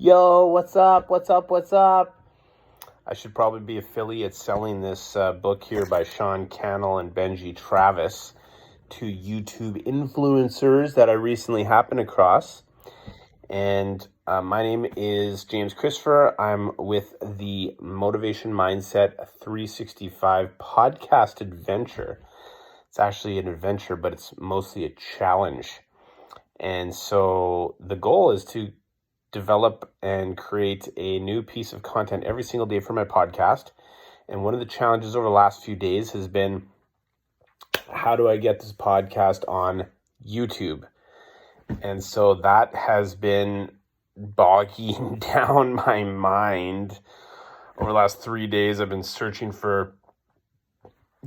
Yo, what's up? What's up? What's up? I should probably be affiliate selling this book here by Sean Cannell and Benji Travis to YouTube influencers that I recently happened across. And my name is James Christopher. I'm with the Motivation Mindset 365 podcast adventure. It's actually an adventure, but it's mostly a challenge. And so the goal is to develop and create a new piece of content every single day for my podcast. And one of the challenges over the last few days has been, how do I get this podcast on YouTube? And so that has been bogging down my mind. Over the last 3 days, I've been searching for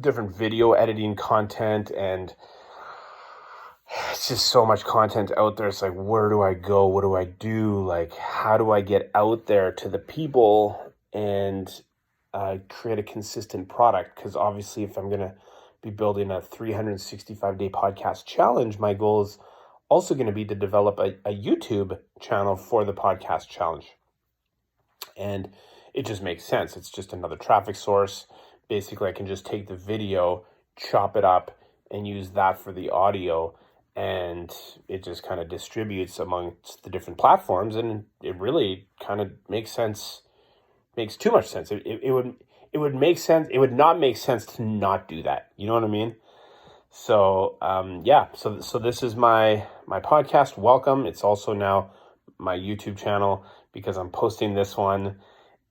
different video editing content, and it's just so much content out there. It's like, where do I go? What do I do? Like, how do I get out there to the people and create a consistent product? Because obviously, if I'm going to be building a 365-day podcast challenge, my goal is also going to be to develop a YouTube channel for the podcast challenge. And it just makes sense. It's just another traffic source. Basically, I can just take the video, chop it up, and use that for the audio. And it just kind of distributes amongst the different platforms, and it really kind of makes too much sense. It would make sense. It would not make sense to not do that. You know what I mean? So so this is my podcast. Welcome. It's also now my YouTube channel because I'm posting this one,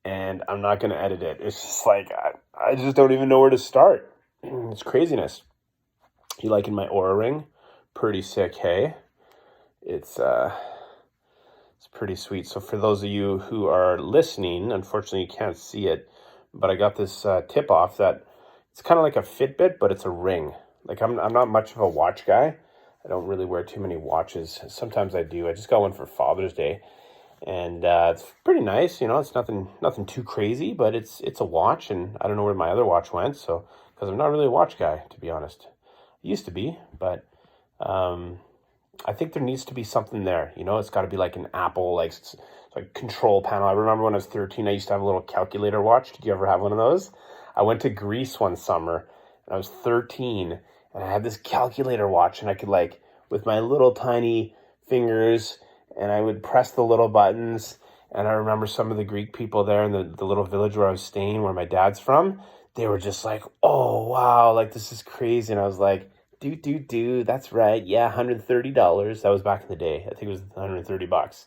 and I'm not going to edit it. It's just like I just don't even know where to start. It's craziness. You liking my Aura ring? Pretty sick, hey? It's pretty sweet. So for those of you who are listening, unfortunately you can't see it, but I got this tip off that it's kind of like a Fitbit, but it's a ring. Like I'm not much of a watch guy. I don't really wear too many watches. Sometimes I do. I just got one for Father's Day, and it's pretty nice. You know, it's nothing too crazy, but it's a watch, and I don't know where my other watch went. So because I'm not really a watch guy, to be honest. I used to be, but I think there needs to be something there. You know, it's got to be like an Apple, like control panel. I remember when I was 13, I used to have a little calculator watch. Did you ever have one of those? I went to Greece one summer, and I was 13, and I had this calculator watch, and I could, like, with my little tiny fingers, and I would press the little buttons. And I remember some of the Greek people there in the little village where I was staying, where my dad's from, they were just like, oh, wow, like, this is crazy. And I was like, that's right. Yeah, $130. That was back in the day. I think it was $130.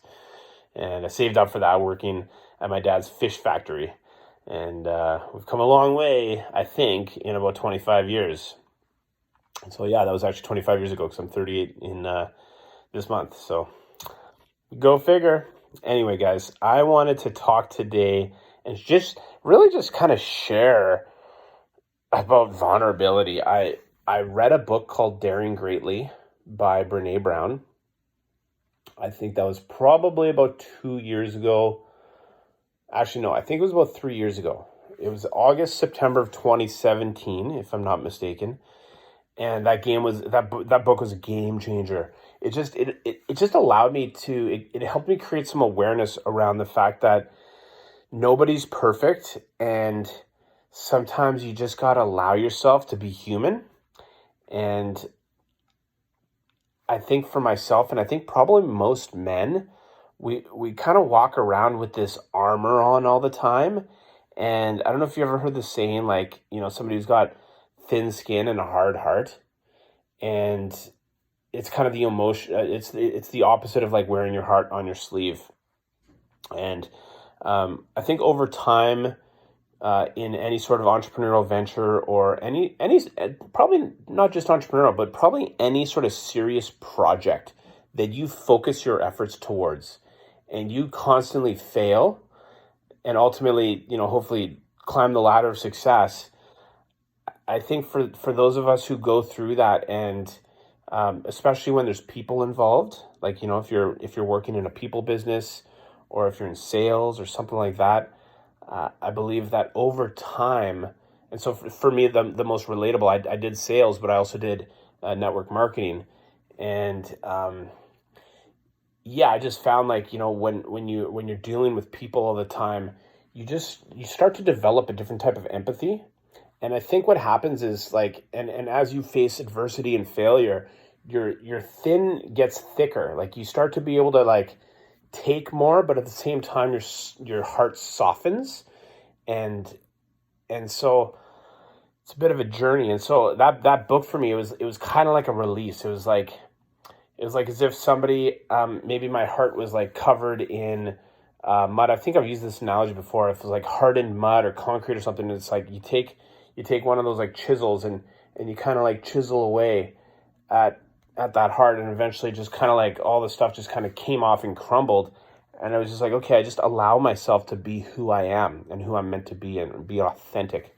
And I saved up for that working at my dad's fish factory. And we've come a long way, I think, in about 25 years. And so, yeah, that was actually 25 years ago because I'm 38 in this month. So go figure. Anyway, guys, I wanted to talk today and just kind of share about vulnerability. I read a book called Daring Greatly by Brene Brown. I think that was probably about 2 years ago. Actually, no, I think it was about 3 years ago. It was August, September of 2017, if I'm not mistaken. And that book was a game changer. It just allowed me to, it helped me create some awareness around the fact that nobody's perfect, and sometimes you just got to allow yourself to be human. And I think for myself, and I think probably most men, we kind of walk around with this armor on all the time. And I don't know if you ever heard the saying, like, you know, somebody who's got thin skin and a hard heart. And it's kind of the emotion. It's the opposite of like wearing your heart on your sleeve. And I think over time, in any sort of entrepreneurial venture or any probably not just entrepreneurial, but probably any sort of serious project that you focus your efforts towards, and you constantly fail, and ultimately, you know, hopefully climb the ladder of success. I think for those of us who go through that, and especially when there's people involved, like, you know, if you're working in a people business, or if you're in sales or something like that, I believe that over time, and so for me, the most relatable, I did sales, but I also did network marketing. And yeah, I just found like, when you're dealing with people all the time, you start to develop a different type of empathy. And I think what happens is like, and as you face adversity and failure, your thin gets thicker. Like you start to be able to like take more, but at the same time, your heart softens, and so it's a bit of a journey. And so that book for me, it was kind of like a release. It was like as if somebody, maybe my heart was like covered in mud. I think I've used this analogy before. If it was like hardened mud or concrete or something, it's like you take one of those like chisels, and you kind of like chisel away at that heart, and eventually just kind of like all the stuff just kind of came off and crumbled. And I was just like, okay, I just allow myself to be who I am and who I'm meant to be, and be authentic.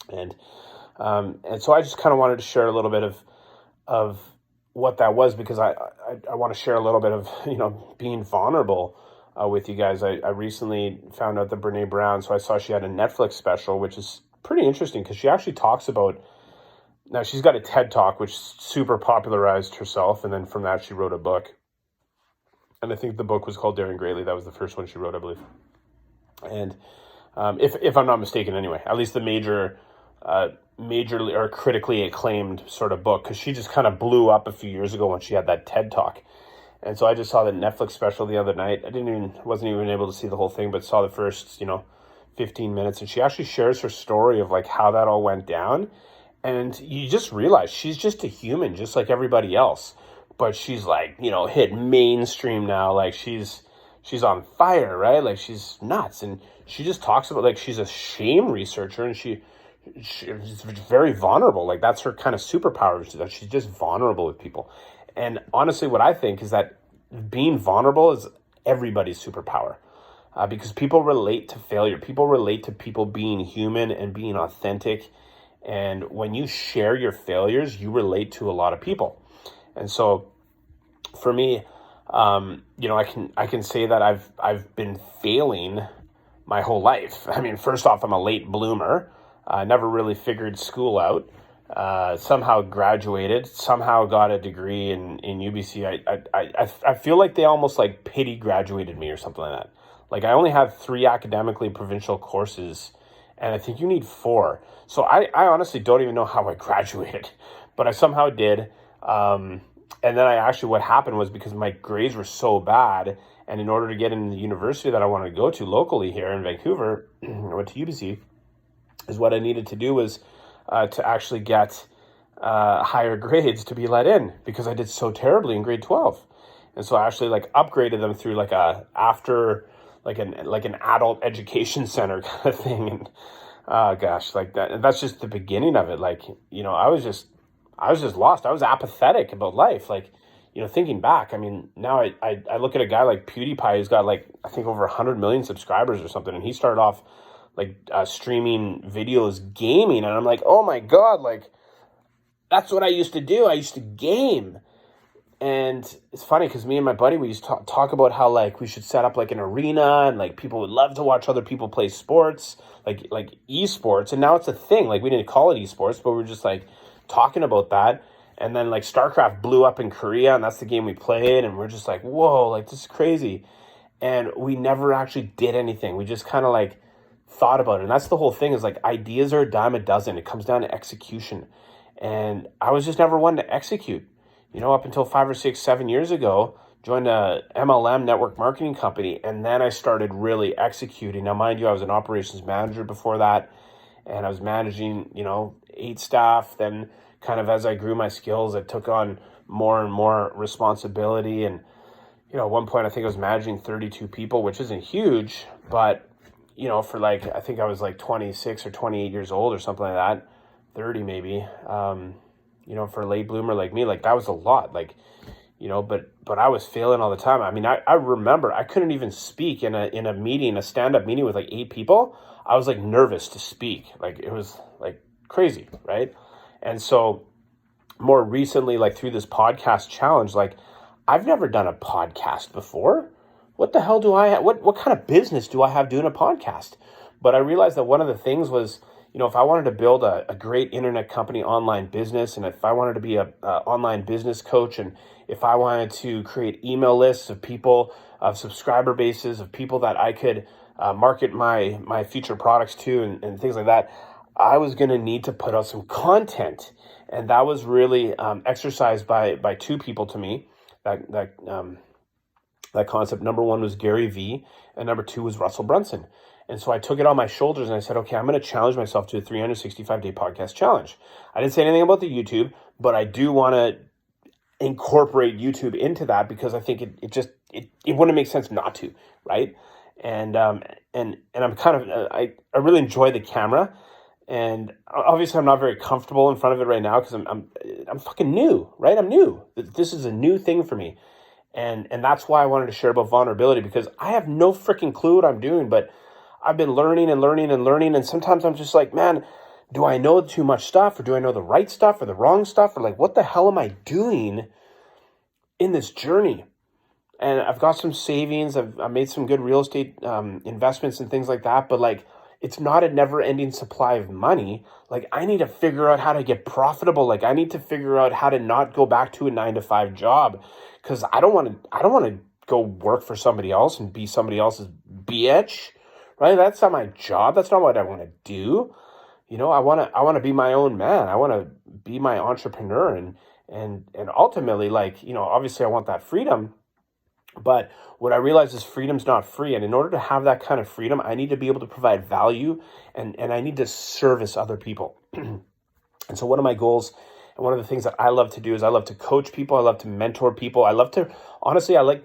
And so I just kind of wanted to share a little bit of what that was, because I want to share a little bit of, being vulnerable with you guys. I recently found out that Brene Brown, so I saw she had a Netflix special, which is pretty interesting because she actually talks about, now she's got a TED-Talk, which super popularized herself, and then from that she wrote a book. And I think the book was called Daring Greatly. That was the first one she wrote, I believe. And if I'm not mistaken anyway, at least the majorly or critically acclaimed sort of book, because she just kind of blew up a few years ago when she had that TED Talk. And so I just saw the Netflix special the other night. Wasn't even able to see the whole thing, but saw the first 15 minutes, and she actually shares her story of like how that all went down. And you just realize she's just a human, just like everybody else, but she's like hit mainstream now. Like she's on fire, right? Like she's nuts. And she just talks about like she's a shame researcher, and she's very vulnerable. Like that's her kind of superpower, that she's just vulnerable with people. And honestly, what I think is that being vulnerable is everybody's superpower, because people relate to failure. People relate to people being human and being authentic. And when you share your failures, you relate to a lot of people. And so for me, I can say that I've been failing my whole life. I mean, first off, I'm a late bloomer. I never really figured school out. Somehow graduated, somehow got a degree in UBC. I feel like they almost like pity graduated me or something like that. Like I only have 3 academically provincial courses, and I think you need 4. So I honestly don't even know how I graduated, but I somehow did. And then what happened was, because my grades were so bad, and in order to get into the university that I wanted to go to locally here in Vancouver, I went to UBC, is what I needed to do was to actually get higher grades to be let in, because I did so terribly in grade 12. And so I actually like upgraded them through like an adult education center kind of thing. And like that. And that's just the beginning of it. Like, I was just lost. I was apathetic about life. Like, thinking back, I mean, now I look at a guy like PewDiePie, who's got like, I think over 100 million subscribers or something. And he started off like streaming videos, gaming. And I'm like, oh my God, like that's what I used to do. I used to game. And it's funny because me and my buddy, we used to talk about how like we should set up like an arena, and like people would love to watch other people play sports, like esports. And now it's a thing. Like we didn't call it esports, but we were just like talking about that. And then like StarCraft blew up in Korea, and that's the game we played. And we're just like, whoa, like this is crazy. And we never actually did anything. We just kind of like thought about it. And that's the whole thing, is like ideas are a dime a dozen. It comes down to execution. And I was just never one to execute. Up until 5 or 6, 7 years ago, joined a MLM network marketing company, and then I started really executing. Now, mind you, I was an operations manager before that, and I was managing, 8 staff. Then kind of as I grew my skills, I took on more and more responsibility. And, at one point, I think I was managing 32 people, which isn't huge, but, for like, I think I was like 26 or 28 years old or something like that, 30 maybe, for a late bloomer like me, like that was a lot, like, but I was failing all the time. I mean, I remember I couldn't even speak in a meeting, a stand-up meeting with like 8 people. I was like nervous to speak. Like it was like crazy, right? And so more recently, like through this podcast challenge, like I've never done a podcast before. What the hell do I have? What kind of business do I have doing a podcast? But I realized that one of the things was, if I wanted to build a great internet company online business, and if I wanted to be a online business coach, and if I wanted to create email lists of people, of subscriber bases, of people that I could market my future products to, and things like that, I was going to need to put out some content. And that was really exercised by two people to me. That concept. Number one was Gary Vee, and number two was Russell Brunson. And so I took it on my shoulders and I said, okay, I'm going to challenge myself to a 365-day podcast challenge. I didn't say anything about the YouTube, but I do want to incorporate YouTube into that, because I think it wouldn't make sense not to, right? And I'm kind of I really enjoy the camera, and obviously I'm not very comfortable in front of it right now because I'm fucking new, right? I'm new. This is a new thing for me. And that's why I wanted to share about vulnerability, because I have no freaking clue what I'm doing, but I've been learning and learning and learning. And sometimes I'm just like, man, do I know too much stuff, or do I know the right stuff or the wrong stuff? Or like, what the hell am I doing in this journey? And I've got some savings. I've made some good real estate investments and things like that. But like, it's not a never ending supply of money. Like, I need to figure out how to get profitable. Like, I need to figure out how to not go back to a 9-to-5 job, because I don't want to go work for somebody else and be somebody else's bitch, right? That's not my job. That's not what I want to do. I want to be my own man. I want to be my entrepreneur, and ultimately, like, obviously I want that freedom. But what I realize is freedom's not free. And in order to have that kind of freedom, I need to be able to provide value, and I need to service other people. And so one of my goals, and one of the things that I love to do, is I love to coach people. I love to mentor people. I like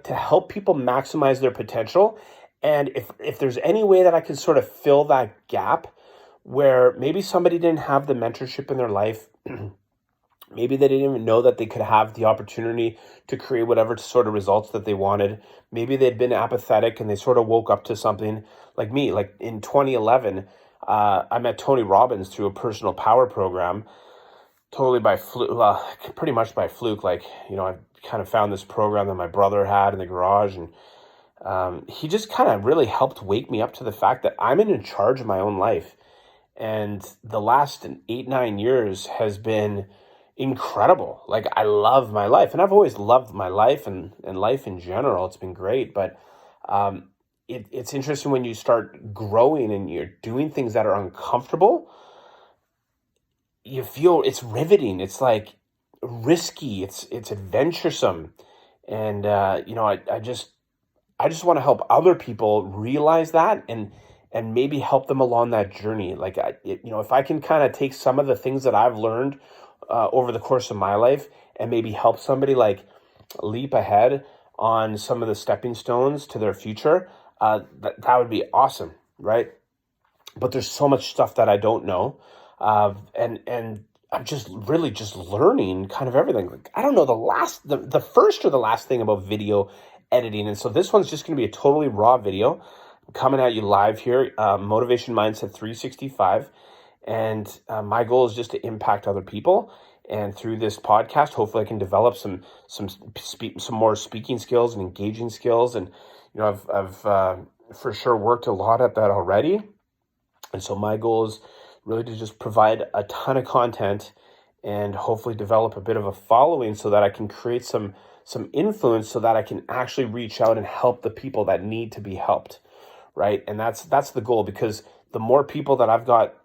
to help people maximize their potential. And if there's any way that I can sort of fill that gap where maybe somebody didn't have the mentorship in their life, maybe they didn't even know that they could have the opportunity to create whatever sort of results that they wanted. Maybe they'd been apathetic and they sort of woke up to something, like me. Like in 2011, I met Tony Robbins through a personal power program, totally by fluke, pretty much by fluke. Like, I kind of found this program that my brother had in the garage, and he just kind of really helped wake me up to the fact that I'm in charge of my own life. And the last 8-9 years has been incredible. Like, I love my life, and I've always loved my life and life in general. It's been great, but it's interesting when you start growing and you're doing things that are uncomfortable. You feel it's riveting. It's like risky. It's adventuresome, and I just want to help other people realize that, and maybe help them along that journey. Like, if I can kind of take some of the things that I've learned over the course of my life and maybe help somebody like leap ahead on some of the stepping stones to their future, that would be awesome, right? But there's so much stuff that I don't know, and I'm just really just learning kind of everything. Like, I don't know the first or the last thing about video editing, and so this one's just going to be a totally raw video coming at you live here, Motivation Mindset 365. And my goal is just to impact other people. And through this podcast, hopefully I can develop some more speaking skills and engaging skills. And, I've for sure worked a lot at that already. And so my goal is really to just provide a ton of content and hopefully develop a bit of a following so that I can create some influence, so that I can actually reach out and help the people that need to be helped. Right. And that's the goal, because the more people that I've got,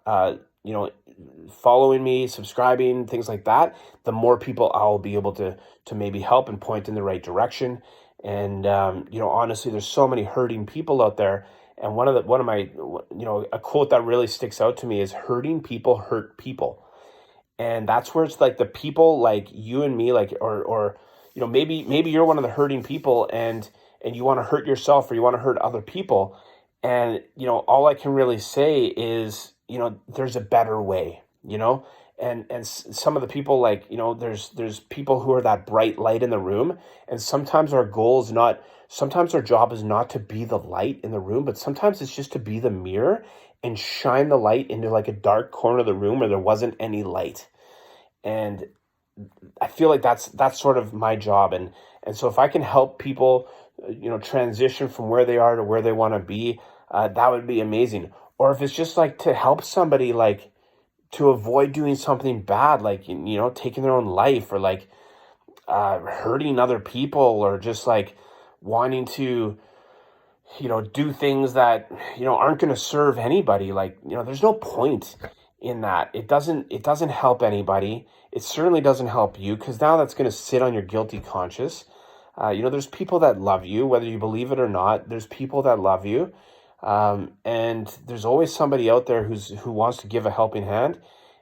following me, subscribing, things like that, the more people I'll be able to maybe help and point in the right direction. And, honestly, there's so many hurting people out there. And one of my, a quote that really sticks out to me is, hurting people hurt people. And that's where it's like the people like you and me, like, or maybe you're one of the hurting people, and you want to hurt yourself, or you want to hurt other people. And, all I can really say is, there's a better way, and some of the people, like, there's people who are that bright light in the room. And sometimes our job is not to be the light in the room, but sometimes it's just to be the mirror and shine the light into like a dark corner of the room where there wasn't any light. And I feel like that's sort of my job. And so if I can help people, transition from where they are to where they want to be, that would be amazing. Or if it's just like to help somebody, like, to avoid doing something bad, like, taking their own life, or like hurting other people, or just like wanting to, do things that, aren't going to serve anybody. Like, there's no point in that. It doesn't help anybody. It certainly doesn't help you, because now that's going to sit on your guilty conscience. There's people that love you, whether you believe it or not. There's people that love you. And there's always somebody out there who wants to give a helping hand.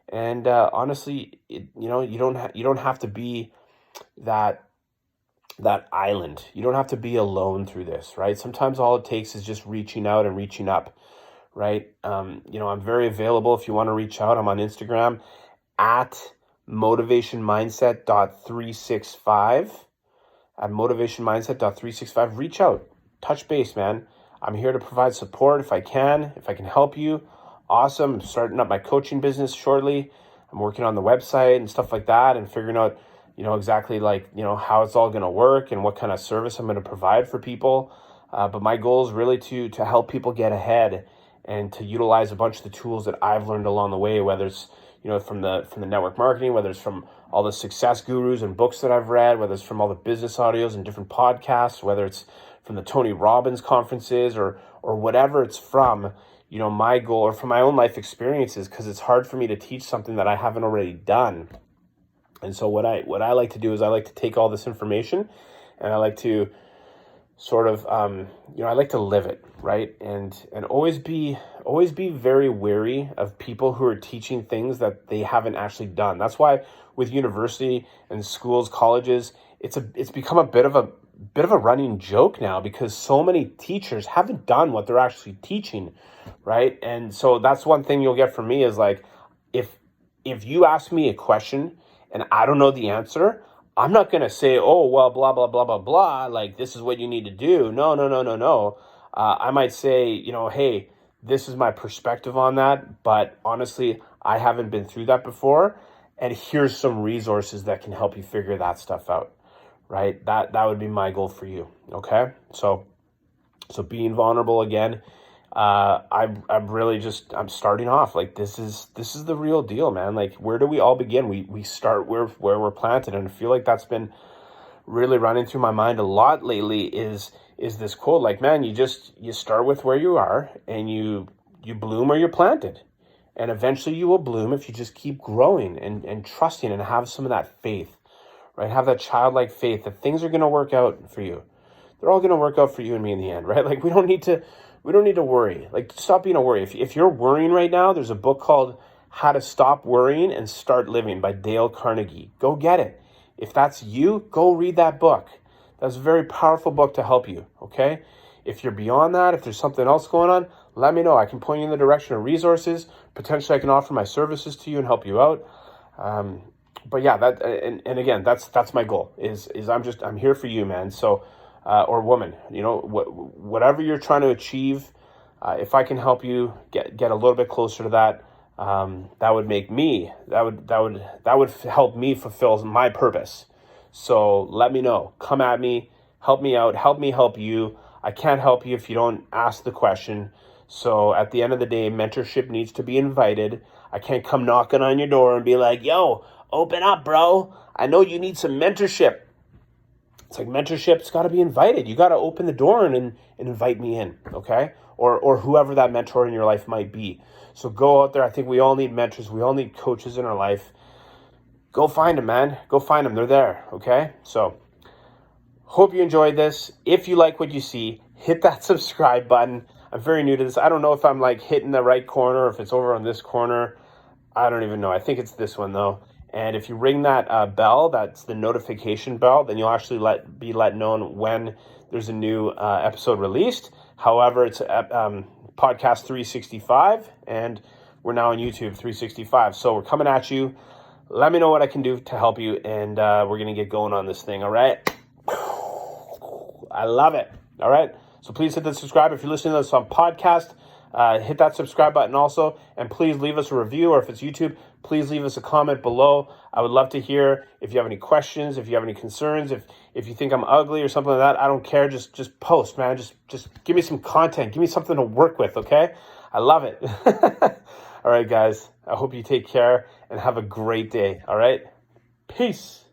And honestly, you don't have to be that island. You don't have to be alone through this, right? Sometimes all it takes is just reaching out and reaching up, right? I'm very available if you want to reach out. I'm on Instagram at motivationmindset.365. At motivationmindset.365. Reach out, touch base, man. I'm here to provide support if I can help you. Awesome. I'm starting up my coaching business shortly. I'm working on the website and stuff like that, and figuring out, exactly like, how it's all going to work and what kind of service I'm going to provide for people. But my goal is really to help people get ahead, and to utilize a bunch of the tools that I've learned along the way, whether it's, from the network marketing, whether it's from all the success gurus and books that I've read, whether it's from all the business audios and different podcasts, whether it's from the Tony Robbins conferences, or whatever it's from, my goal, or from my own life experiences, because it's hard for me to teach something that I haven't already done. And so what I like to do is I like to take all this information, and I like to sort of, I like to live it, right? And always be very wary of people who are teaching things that they haven't actually done. That's why with university and schools, colleges, it's become a bit of a running joke now, because so many teachers haven't done what they're actually teaching, right? And so that's one thing you'll get from me is like, if you ask me a question and I don't know the answer, I'm not going to say, oh, well, blah, blah, blah, blah, blah, like this is what you need to do. No. I might say, hey, this is my perspective on that, but honestly, I haven't been through that before, and here's some resources that can help you figure that stuff out, right? That would be my goal for you, okay? So being vulnerable again, I'm starting off, like this is the real deal, man. Like, where do we all begin? We start where we're planted. And I feel like that's been really running through my mind a lot lately is this quote, like, man, you start with where you are, and you bloom where you're planted, and eventually you will bloom if you just keep growing and trusting, and have some of that faith, right? Have that childlike faith that things are going to work out for you. They're all going to work out for you and me in the end, right? Like, we don't need to worry. Like, stop being a worry. If you're worrying right now, there's a book called How to Stop Worrying and Start Living by Dale Carnegie. Go get it. If that's you, go read that book. That's a very powerful book to help you, okay? If you're beyond that, if there's something else going on, let me know. I can point you in the direction of resources. Potentially I can offer my services to you and help you out. But yeah, that and again, that's my goal is I'm here for you, man. So, or woman, whatever you're trying to achieve, if I can help you get a little bit closer to that, that would help me fulfill my purpose. So let me know. Come at me. Help me out. Help me help you. I can't help you if you don't ask the question. So at the end of the day, mentorship needs to be invited. I can't come knocking on your door and be like, yo, open up, bro. I know you need some mentorship. It's like, mentorship's got to be invited. You got to open the door and invite me in, okay? Or whoever that mentor in your life might be. So go out there. I think we all need mentors. We all need coaches in our life. Go find them, man. Go find them. They're there, okay? So hope you enjoyed this. If you like what you see, hit that subscribe button. I'm very new to this. I don't know if I'm like hitting the right corner, or if it's over on this corner. I don't even know. I think it's this one though. And if you ring that bell, that's the notification bell, then you'll actually be let known when there's a new episode released. However, it's podcast 365, and we're now on YouTube 365. So we're coming at you. Let me know what I can do to help you, and we're going to get going on this thing, all right? I love it, all right? So please hit the subscribe. If you're listening to this on podcast, hit that subscribe button also, and please leave us a review, or if it's YouTube, please leave us a comment below. I would love to hear if you have any questions, if you have any concerns, if you think I'm ugly or something like that. I don't care. Just post, man. Just give me some content. Give me something to work with, okay? I love it. All right, guys. I hope you take care and have a great day. All right. Peace.